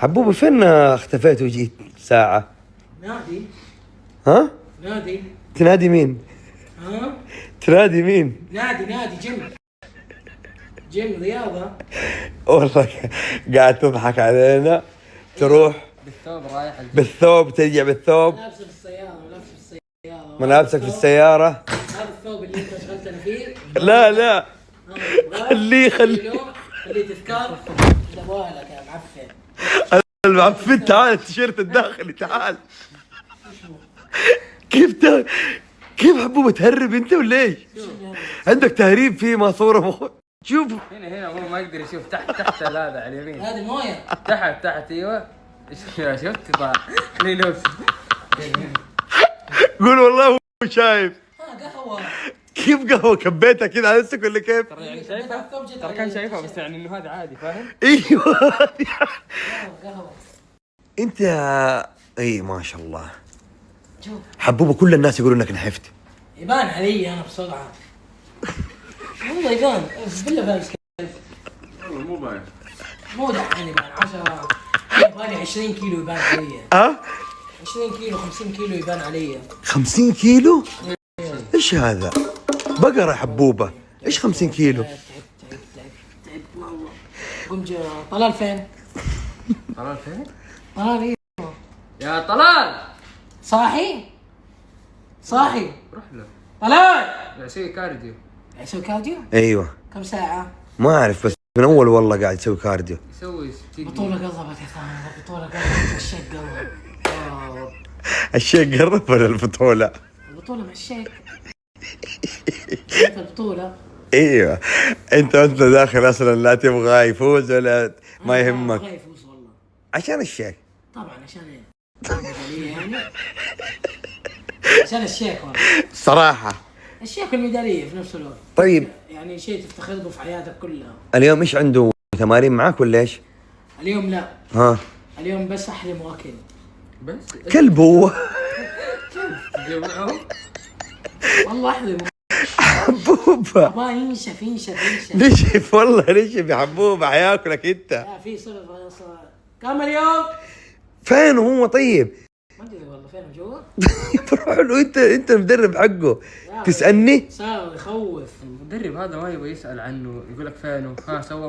حبوبة فين اختفيت وجيت ساعة؟ نادي. ها؟ نادي. تنادي مين؟ ها؟ تنادي مين؟ نادي جيم رياضة. والله قاعد تضحك علينا. تروح بالثوب رايح بالثوب ترجع بالثوب. لابسه في السيارة ولابسه في السيارة. ملابسك في السيارة. هذا الثوب اللي انت شغلتنا فيه. لا خليه خليه تذكار. جوالك يا معفن. المعفن تعال التيشيرت الداخلي تعال. كيف حبوبة تهرب انت ولا ايش؟ عندك تهريب في ماسورة شوف هنا هو ما يقدر يشوف تحت هذا على اليمين. هذه مويه. تحت ايوه. شفت خليه نفسه. قول والله هو شايف. قهوة. كيف قهوة كبيتها كذا على نفسك ولا كيف؟ ترى يعني شايفها ترى كان شايفها بس يعني انه هذا عادي فاهم؟ ايوه قهوة. انت اي ما شاء الله شوف حبوبة كل الناس يقولون انك نحفت. يبان علي انا بسرعة. والله يبان بالله فاهم كيف؟ والله مو باين. مو دحين يبان 10 يبان 20 كيلو يبان علي. 20 كيلو 50 كيلو يبان علي. 50 كيلو؟ ايش هذا؟ بقرة حبوبة ايش 50 كيلو؟ تعبت والله. قم طلال فين؟ طلال فين؟ طلال ايه؟ يا طلال صاحي؟ روح له. طلال يسوي كارديو. يسوي كارديو؟ ايوه كم ساعة؟ ما اعرف بس من اول والله قاعد يسوي كارديو. يسوي بطولة قلبت يا ثاني. بطولة قلبت الشيك قلب. الشيء قرب ولا البطولة؟ البطولة مع الشيك. البطولة. ايوه انت داخل اصلا لا تبغى يفوز ولا ما يهمك. ابغى يفوز والله. عشان الشيك. طبعا عشان ايه؟ يعني عشان الشيك والله. صراحة الشيك والميدالية في نفس الوقت. طيب يعني شيء تفتخر به في حياتك كلها. اليوم ايش عنده تمارين معاك ولا ايش؟ اليوم لا. ها اليوم بس احلم واكل. بس كلب هو. جمعهم والله احلم. حبوبة ابغى ينشف. نشف والله نشف يا حبوبة حياكلك انت. لا في صفر كم اليوم؟ فين هو طيب؟ ما ادري والله فين جوا؟ بروح له انت المدرب حقه تسألني؟ صار يخوف. المدرب هذا ما يبغى يسأل عنه يقول لك فينه ها سوى